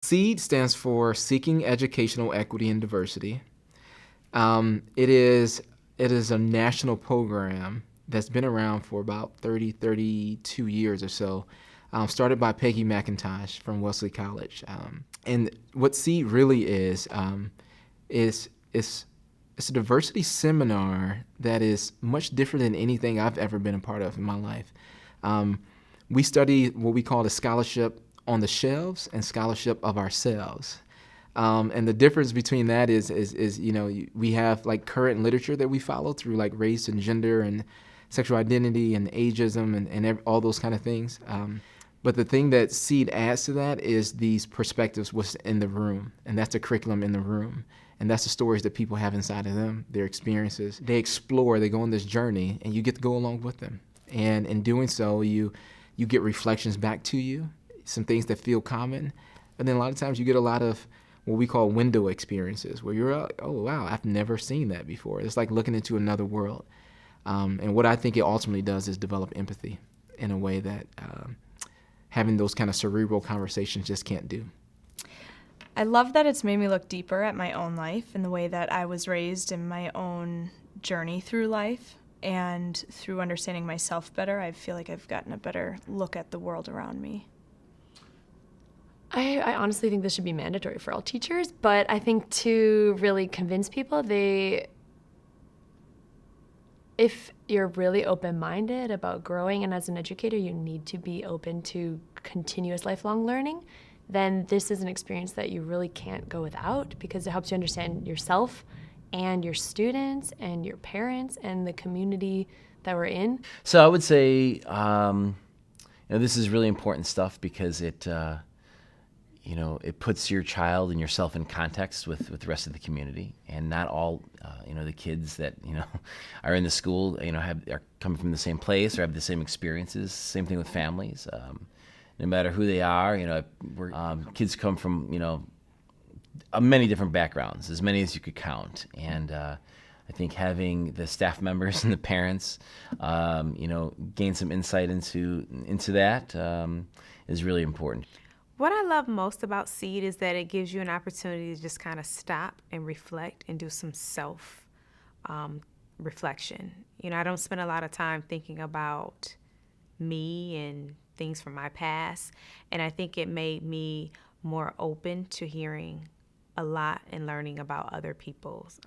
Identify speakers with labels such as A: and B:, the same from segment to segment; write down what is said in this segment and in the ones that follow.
A: SEED stands for Seeking Educational Equity and Diversity. It is a national program that's been around for about 32 years or so, started by Peggy McIntosh from Wesley College. And what SEED really is it's a diversity seminar that is much different than anything I've ever been a part of in my life. We study what we call the scholarship on the shelves and scholarship of ourselves. And the difference between that is we have like current literature that we follow through like race and gender and sexual identity and ageism and all those kind of things. But the thing that SEED adds to that is these perspectives, what's in the room, and that's the curriculum in the room. And that's the stories that people have inside of them, their experiences. They explore, they go on this journey, and you get to go along with them. And in doing so, you get reflections back to you, some things that feel common. And then a lot of times you get a lot of what we call window experiences, where you're like, oh, wow, I've never seen that before. It's like looking into another world. And what I think it ultimately does is develop empathy in a way that having those kind of cerebral conversations just can't do.
B: I love that it's made me look deeper at my own life and the way that I was raised in my own journey through life. And through understanding myself better, I feel like I've gotten a better look at the world around me.
C: I honestly think this should be mandatory for all teachers, but I think to really convince people, if you're really open-minded about growing, and as an educator, you need to be open to continuous lifelong learning, then this is an experience that you really can't go without, because it helps you understand yourself and your students and your parents and the community that we're in.
D: So I would say, this is really important stuff because it puts your child and yourself in context with the rest of the community, and not all, the kids that, are in the school, are coming from the same place or have the same experiences. Same thing with families. No matter who they are, kids come from, many different backgrounds, as many as you could count. And I think having the staff members and the parents, gain some insight into that is really important.
E: What I love most about SEED is that it gives you an opportunity to just kind of stop and reflect and do some self reflection. I don't spend a lot of time thinking about me and things from my past, and I think it made me more open to hearing a lot and learning about other people's.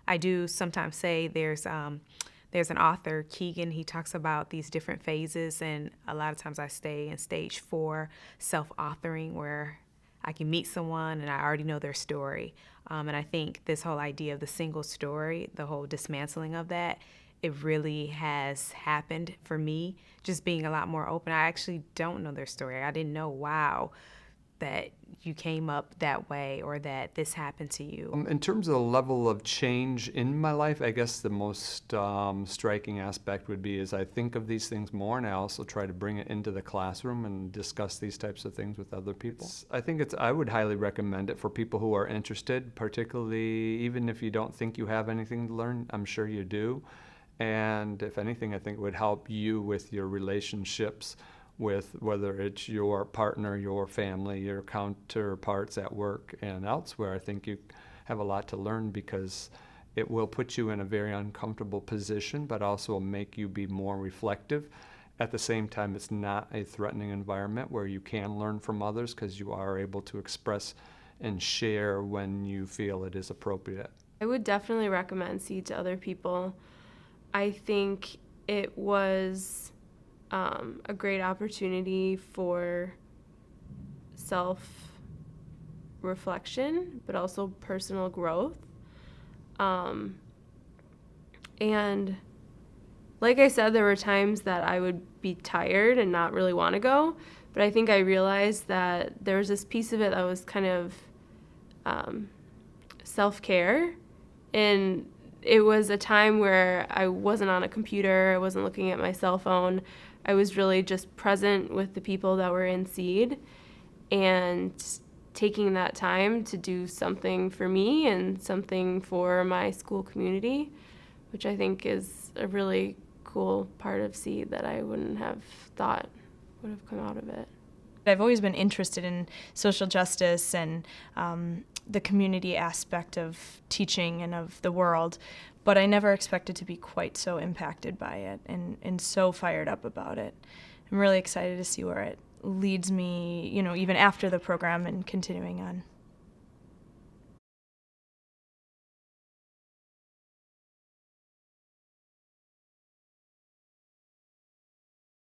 E: I do sometimes say there's an author, Keegan, he talks about these different phases, and a lot of times I stay in stage 4, self-authoring, where I can meet someone and I already know their story. And I think this whole idea of the single story, the whole dismantling of that, it really has happened for me, just being a lot more open. I actually don't know their story. I didn't know, wow, that you came up that way or that this happened to you.
F: In terms of the level of change in my life, I guess the most striking aspect would be is I think of these things more, and I also try to bring it into the classroom and discuss these types of things with other people. I would highly recommend it for people who are interested, particularly even if you don't think you have anything to learn. I'm sure you do. And if anything, I think it would help you with your relationships with whether it's your partner, your family, your counterparts at work and elsewhere. I think you have a lot to learn because it will put you in a very uncomfortable position, but also will make you be more reflective. At the same time, it's not a threatening environment where you can learn from others because you are able to express and share when you feel it is appropriate.
G: I would definitely recommend SEED to other people. I think it was a great opportunity for self-reflection, but also personal growth. And like I said, there were times that I would be tired and not really want to go, but I think I realized that there was this piece of it that was kind of self-care, and it was a time where I wasn't on a computer, I wasn't looking at my cell phone. I was really just present with the people that were in SEED and taking that time to do something for me and something for my school community, which I think is a really cool part of SEED that I wouldn't have thought would have come out of it.
B: I've always been interested in social justice and the community aspect of teaching and of the world, but I never expected to be quite so impacted by it and so fired up about it. I'm really excited to see where it leads me, even after the program and continuing on.